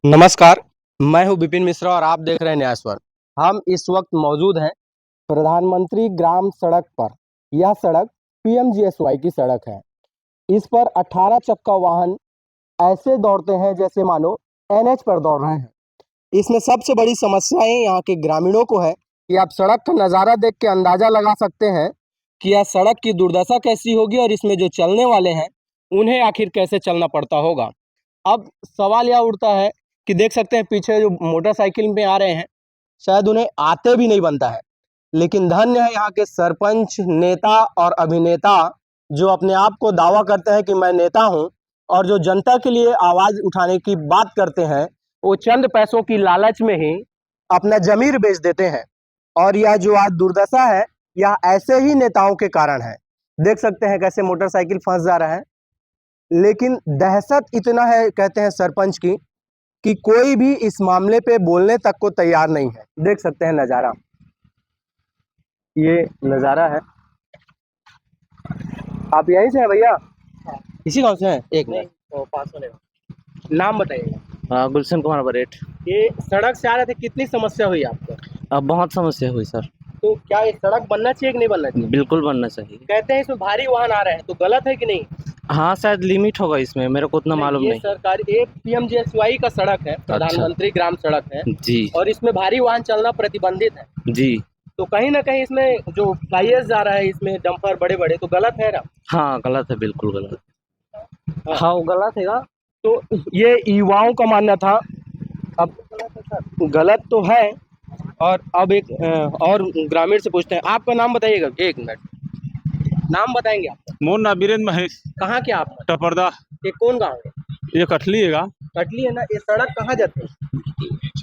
नमस्कार, मैं हूं विपिन मिश्रा और आप देख रहे हैं न्याय स्वर। हम इस वक्त मौजूद हैं प्रधानमंत्री ग्राम सड़क पर। यह सड़क पीएमजीएसवाई की सड़क है। इस पर 18 चक्का वाहन ऐसे दौड़ते हैं जैसे मानो एनएच पर दौड़ रहे हैं। इसमें सबसे बड़ी समस्याएं यहाँ के ग्रामीणों को है कि आप सड़क का नज़ारा देख के अंदाजा लगा सकते हैं कि यह सड़क की दुर्दशा कैसी होगी और इसमें जो चलने वाले हैं उन्हें आखिर कैसे चलना पड़ता होगा। अब सवाल यह उठता है कि देख सकते हैं पीछे जो मोटरसाइकिल में आ रहे हैं, शायद उन्हें आते भी नहीं बनता है, लेकिन धन्य है यहाँ के सरपंच, नेता और अभिनेता जो अपने आप को दावा करते हैं कि मैं नेता हूँ और जो जनता के लिए आवाज उठाने की बात करते हैं, वो चंद पैसों की लालच में ही अपना जमीर बेच देते हैं। और यह जो आज दुर्दशा है, यह ऐसे ही नेताओं के कारण है। देख सकते हैं कैसे मोटरसाइकिल फंस जा रहा है, लेकिन दहशत इतना है कहते हैं सरपंच की कि कोई भी इस मामले पे बोलने तक को तैयार नहीं है। देख सकते हैं नज़ारा, ये नज़ारा है। आप यहीं से हैं भैया? इसी गांव से हैं? एक मिनट, तो पास होने नाम बताइएगा। गुलशन कुमार बरेट। ये सड़क से आ रहे थे, कितनी समस्या हुई आपको? अब बहुत समस्या हुई सर। तो क्या ये सड़क बनना चाहिए कि नहीं बनना चाहिए? बिल्कुल बनना चाहिए। कहते हैं इसमें भारी वाहन आ रहे हैं, तो गलत है कि नहीं? हाँ शायद लिमिट होगा इसमें, मेरे को उतना मालूम ये नहीं। सरकारी एक पीएमजीएसवाई का सड़क है, प्रधानमंत्री ग्राम सड़क है जी और इसमें भारी वाहन चलना प्रतिबंधित है जी। तो कहीं ना कहीं इसमें जो फ्लाईएस जा रहा है, इसमें डंपर बड़े बड़े, तो गलत है ना? हाँ गलत है, बिल्कुल गलत। हाँ वो गलत है। तो ये युवाओं का मानना था। अब गलत तो है। और अब एक और ग्रामीण से पूछते हैं, आपका नाम बताइएगा। एक मिनट, नाम बताएंगे आप? मोर ना बीरेन्द्र महेश। कहाँ के आप? टपरदा। ये कौन गाँव है? ये कटली है गा। कटली है ना? ये सड़क कहाँ जाते हैं?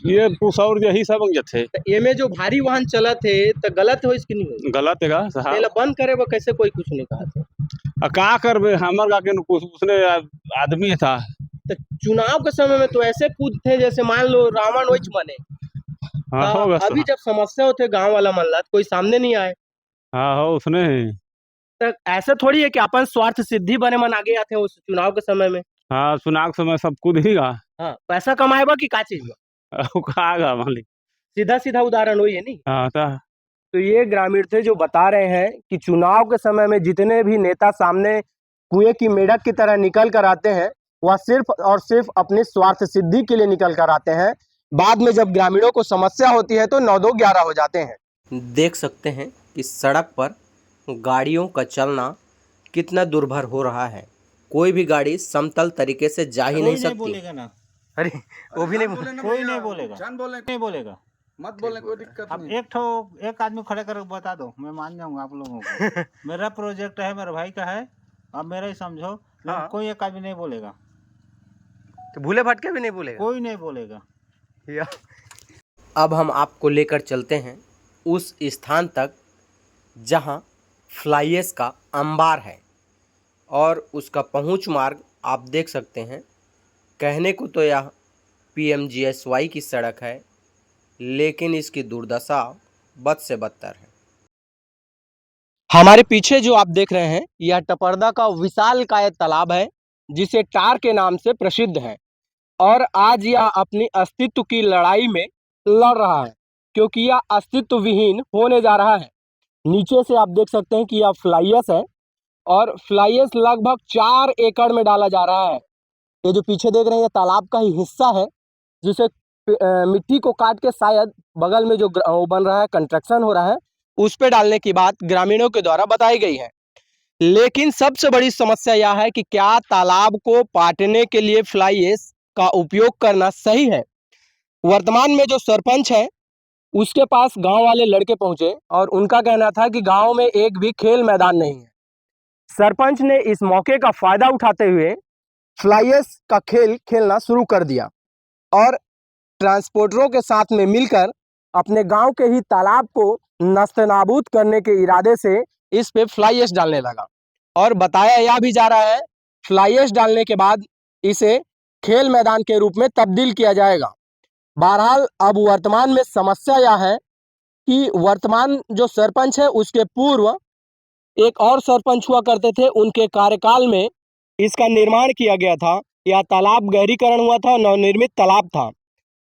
ये पुसौर यही सब जथे। तो ये में जो भारी वाहन चला थे तो गलत हो इसकी नहीं हो? गलत है गा साहब। पहले बंद करे वो कैसे, कोई कुछ नहीं कहा था। का करबे, हमर गा के उसने आदमी था। तो चुनाव के समय में तो ऐसे कूद थे जैसे मान लो रावण वही बने। हाँ होगा अभी जब समस्या होते गांव वाला मन ला तो कोई सामने नहीं आए। हाँ हो उसने ही। तो ऐसा थोड़ी है कि अपन स्वार्थ सिद्धि बने मन आगे आते हैं उस चुनाव के समय में। हाँ चुनाव समय सब कूद ही गा। हाँ, पैसा कमाएगा कि का चीज में? का मालिक सीधा सीधा उदाहरण वही है नहीं। हाँ तो ये ग्रामीण थे जो बता रहे हैं कि चुनाव के समय में जितने भी नेता सामने कुएं की मेढक की तरह निकल कर आते हैं, वह सिर्फ और सिर्फ अपनी स्वार्थ सिद्धि के लिए निकल कर आते हैं। बाद में जब ग्रामीणों को समस्या होती है तो 9-2-11 हो जाते हैं। देख सकते हैं कि सड़क पर गाड़ियों का चलना कितना दुर्भर हो रहा है। कोई भी गाड़ी समतल तरीके से जा ही नहीं सकती। बोलेगा ना। अरे वो भी नहीं कोई नहीं बोलेगा, नहीं बोलेगा, मत बोलने कोई दिक्कत अब नहीं। एक आदमी खड़े करके बता दो, मैं मान जाऊंगा आप लोगों को। मेरा प्रोजेक्ट है, मेरे भाई का है, अब मेरा ही समझो। हाँ। कोई एक आदमी नहीं बोलेगा, तो भूले भटके भी नहीं बोलेगा, कोई नहीं बोलेगा। अब हम आपको लेकर चलते हैं उस स्थान तक जहां फ्लाईएस का अंबार है और उसका पहुंच मार्ग आप देख सकते हैं। कहने को तो यह पीएमजीएसवाई की सड़क है, लेकिन इसकी दुर्दशा बद से बदतर है। हमारे पीछे जो आप देख रहे हैं, यह टपरदा का विशालकाय तालाब है जिसे टार के नाम से प्रसिद्ध है और आज यह अपनी अस्तित्व की लड़ाई में लड़ रहा है, क्योंकि यह अस्तित्व विहीन होने जा रहा है। नीचे से आप देख सकते हैं कि यह फ्लाईएस है और फ्लाईएस लगभग 4 एकड़ में डाला जा रहा है। ये जो पीछे देख रहे हैं, ये तालाब का ही हिस्सा है जिसे मिट्टी को काट के शायद बगल में जो वो बन रहा है, कंस्ट्रक्शन हो रहा है, उस पे डालने की बात ग्रामीणों के द्वारा बताई गई है। लेकिन सबसे बड़ी समस्या यह है कि क्या तालाब को पाटने के लिए फ्लाईएस का उपयोग करना सही है। वर्तमान में जो सरपंच है उसके पास गांव वाले लड़के पहुंचे और उनका कहना था कि गांव में एक भी खेल मैदान नहीं है। सरपंच ने इस मौके का फायदा उठाते हुए फ्लाईएस का खेल खेलना शुरू कर दिया और ट्रांसपोर्टरों के साथ में मिलकर अपने गांव के ही तालाब को नस्तनाबूद करने के इरादे से इस पे फ्लाईएस डालने लगा। और बताया यह भी जा रहा है फ्लाईएस डालने के बाद इसे खेल मैदान के रूप में तब्दील किया जाएगा। बहरहाल अब वर्तमान में समस्या यह है कि वर्तमान जो सरपंच है उसके पूर्व एक और सरपंच हुआ करते थे, उनके कार्यकाल में इसका निर्माण किया गया था या तालाब गहरीकरण हुआ था, नवनिर्मित तालाब था।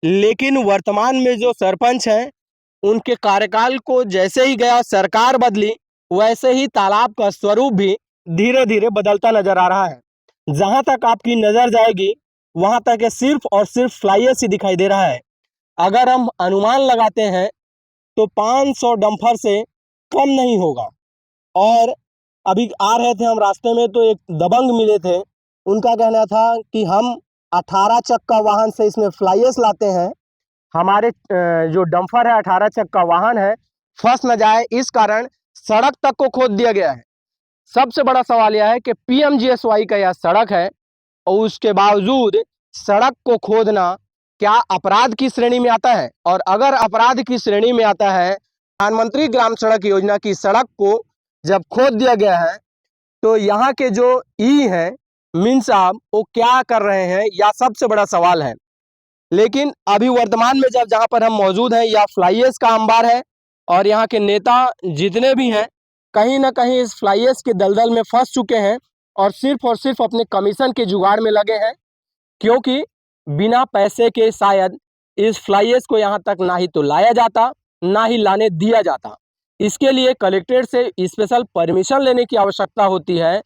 लेकिन वर्तमान में जो सरपंच हैं, उनके कार्यकाल को जैसे ही गया सरकार बदली, वैसे ही तालाब का स्वरूप भी धीरे-धीरे बदलता नजर आ रहा है। जहां तक आपकी नजर जाएगी, वहां तक ये सिर्फ और सिर्फ फ्लाईएस ही दिखाई दे रहा है। अगर हम अनुमान लगाते हैं तो 500 डंपर से कम नहीं होगा। और अभी आ रहे थे हम रास्ते में तो एक दबंग मिले थे, उनका कहना था कि हम 18 चक्का वाहन से इसमें फ्लाईएस लाते हैं, हमारे जो डंपर है 18 चक्का वाहन है, फंस न जाए इस कारण सड़क तक को खोद दिया गया है। सबसे बड़ा सवाल यह है कि पीएमजीएसवाई का यह सड़क है और उसके बावजूद सड़क को खोदना क्या अपराध की श्रेणी में आता है? और अगर अपराध की श्रेणी में आता है, प्रधानमंत्री ग्राम सड़क योजना की सड़क को जब खोद दिया गया है, तो यहाँ के जो ई हैं मीन साहब, वो क्या कर रहे हैं, यह सबसे बड़ा सवाल है। लेकिन अभी वर्तमान में जब जहाँ पर हम मौजूद हैं, यह फ्लाईएस का अंबार है और यहाँ के नेता जितने भी हैं, कहीं ना कहीं इस फ्लाईएस के दलदल में फंस चुके हैं और सिर्फ अपने कमीशन के जुगाड़ में लगे हैं, क्योंकि बिना पैसे के शायद इस फ्लाईएस को यहाँ तक ना ही तो लाया जाता, ना ही लाने दिया जाता। इसके लिए कलेक्ट्रेट से स्पेशल परमिशन लेने की आवश्यकता होती है।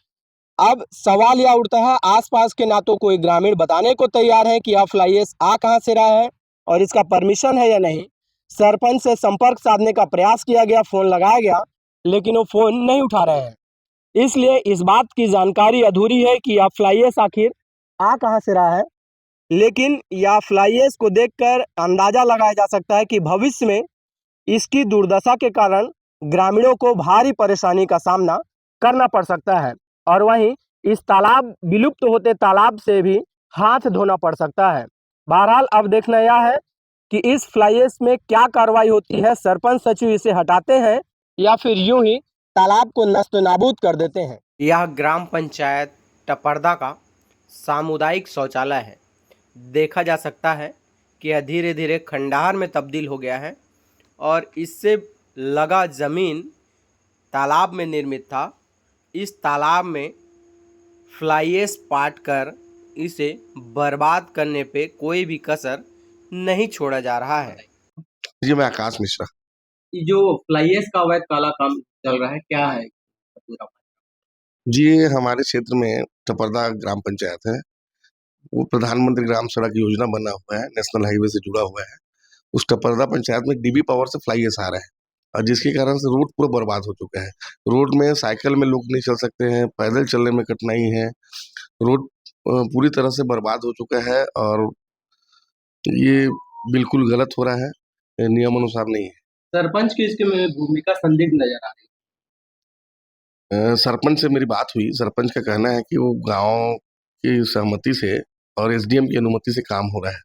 अब सवाल यह उठता है, आसपास के ना तो कोई ग्रामीण बताने को तैयार है कि यह फ्लाईएस आ कहाँ से रहा है और इसका परमिशन है या नहीं। सरपंच से संपर्क साधने का प्रयास किया गया, फ़ोन लगाया गया, लेकिन वो फ़ोन नहीं उठा रहे हैं। इसलिए इस बात की जानकारी अधूरी है कि यह फ्लाईएस आखिर आ कहाँ से रहा है। लेकिन यह फ्लाईएस को देखकर अंदाज़ा लगाया जा सकता है कि भविष्य में इसकी दुर्दशा के कारण ग्रामीणों को भारी परेशानी का सामना करना पड़ सकता है और वहीं इस तालाब विलुप्त होते तालाब से भी हाथ धोना पड़ सकता है। बहरहाल अब देखना यह है कि इस फ्लाईएस में क्या कार्रवाई होती है, सरपंच सचिव इसे हटाते हैं या फिर यूं ही तालाब को नस्त-नाबूद कर देते हैं। यह ग्राम पंचायत टपरदा का सामुदायिक शौचालय है। देखा जा सकता है कि यह धीरे धीरे खंडहर में तब्दील हो गया है और इससे लगा ज़मीन तालाब में निर्मित था। इस तालाब में फ्लाईएस पाट कर इसे बर्बाद करने पे कोई भी कसर नहीं छोड़ा जा रहा है। जी, मैं आकाश मिश्रा। जो फ्लाईएस का अवैध काला काम चल रहा है, क्या है पूरा? जी, ये हमारे क्षेत्र में टपरदा ग्राम पंचायत है। वो प्रधानमंत्री ग्राम सड़क योजना बना हुआ है, नेशनल हाईवे से जुड़ा हुआ है। उस टपरदा पंचायत में डीबी पावर से फ्लाईएस आ रहा है और जिसके कारण से रोड पूरा बर्बाद हो चुका है। रोड में साइकिल में लोग नहीं चल सकते हैं, पैदल चलने में कठिनाई है। रोड पूरी तरह से बर्बाद हो चुका है और ये बिल्कुल गलत हो रहा है, ये नियम अनुसार नहीं है। सरपंच की इसकी में भूमिका संदिग्ध नजर आ रही सरपंच से मेरी बात हुई। सरपंच का कहना है कि वो गाँव की सहमति से और एसडीएम की अनुमति से काम हो रहा है।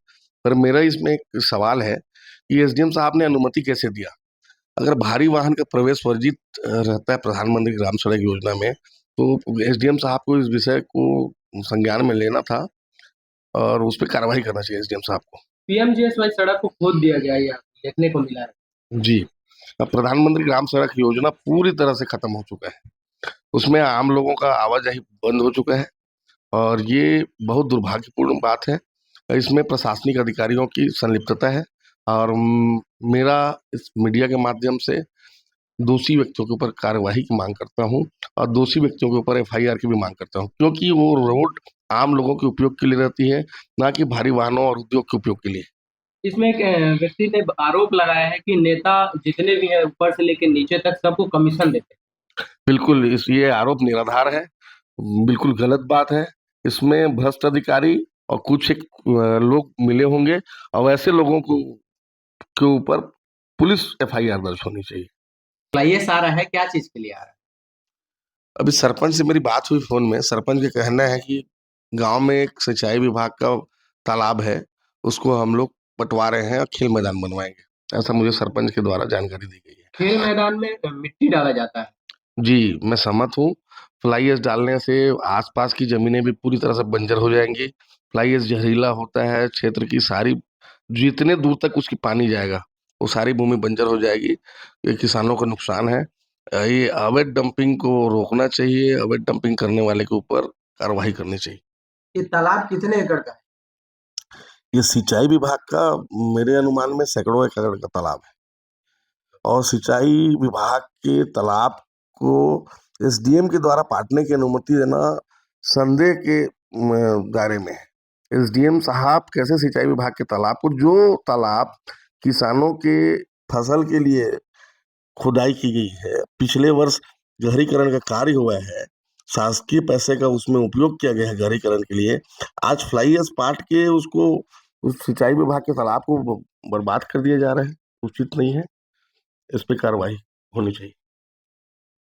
पर मेरा इसमें एक सवाल है कि एसडीएम साहब ने अनुमति कैसे दिया? अगर भारी वाहन का प्रवेश वर्जित रहता है प्रधानमंत्री ग्राम सड़क योजना में, तो एसडीएम साहब को इस विषय को संज्ञान में लेना था और उस पे कार्रवाई करना चाहिए एसडीएम साहब को। पीएमजीएसवाई सड़क को खोद दिया गया, यह देखने को मिला है। जी, अब प्रधानमंत्री ग्राम सड़क योजना पूरी तरह से खत्म हो चुका है। उसमें आम लोगों का आवाजाही बंद हो चुका है और ये बहुत दुर्भाग्यपूर्ण बात है। इसमें प्रशासनिक अधिकारियों की संलिप्तता है और मेरा इस मीडिया के माध्यम से दोषी व्यक्तियों के ऊपर कार्यवाही की मांग करता हूँ और दोषी व्यक्तियों के ऊपर एफआईआर की भी मांग करता हूँ, क्योंकि वो रोड आम लोगों के उपयोग के लिए रहती है, ना कि भारी वाहनों और उद्योग के उपयोग के लिए। इसमें एक व्यक्ति ने आरोप लगाया है कि नेता जितने भी हैं ऊपर से लेकर नीचे तक सबको कमीशन देते हैं। बिल्कुल ये आरोप निराधार है, बिल्कुल गलत बात है। इसमें भ्रष्ट अधिकारी और कुछ एक लोग मिले होंगे और ऐसे लोगों को के ऊपर पुलिस एफआईआर दर्ज होनी चाहिए। फ्लाईएस आ रहा है, क्या चीज के लिए आ रहा है? अभी सरपंच से मेरी बात हुई फोन में। सरपंच का कहना है कि गांव में एक सिंचाई विभाग का तालाब है, उसको हम लोग बंटवा रहे हैं और खेल मैदान बनवाएंगे। ऐसा मुझे सरपंच के द्वारा जानकारी दी गई है। खेल मैदान में मिट्टी डाला जाता है। जी, मैं सहमत हूँ। फ्लाईएस डालने से आसपास की जमीनें भी पूरी तरह से बंजर हो जाएंगी। फ्लाईएस जहरीला होता है, क्षेत्र की सारी जितने दूर तक उसकी पानी जाएगा वो सारी भूमि बंजर हो जाएगी। ये किसानों का नुकसान है। ये अवैध डंपिंग को रोकना चाहिए, अवैध डंपिंग करने वाले के ऊपर कार्रवाई करनी चाहिए। ये तालाब कितने एकड़ का है? ये सिंचाई विभाग का मेरे अनुमान में सैकड़ों एकड़ का तालाब है और सिंचाई विभाग के तालाब को एसडीएम के द्वारा पाटने की अनुमति देना संदेह के दायरे में है। एसडीएम साहब कैसे सिंचाई विभाग के तालाब को, जो तालाब किसानों के फसल के लिए खुदाई की गई है, पिछले वर्ष गहरीकरण का कार्य हुआ है, शासकीय पैसे का उसमें उपयोग किया गया है गहरीकरण के लिए, आज फ्लाई एश पाट के उसको उस सिंचाई विभाग के तालाब को बर्बाद कर दिया जा रहा है, उचित नहीं है। इस पे कार्रवाई होनी चाहिए।